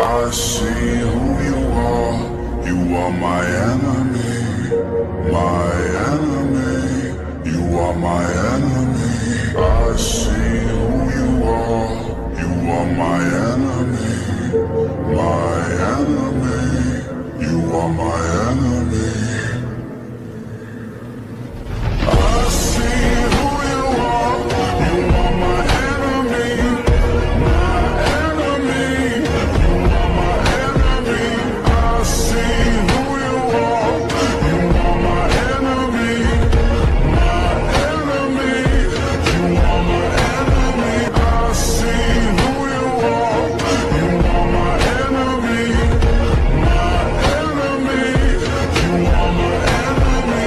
I see who you are. You are my enemy, my enemy. You are my enemy. I see who you are. You are my enemy, my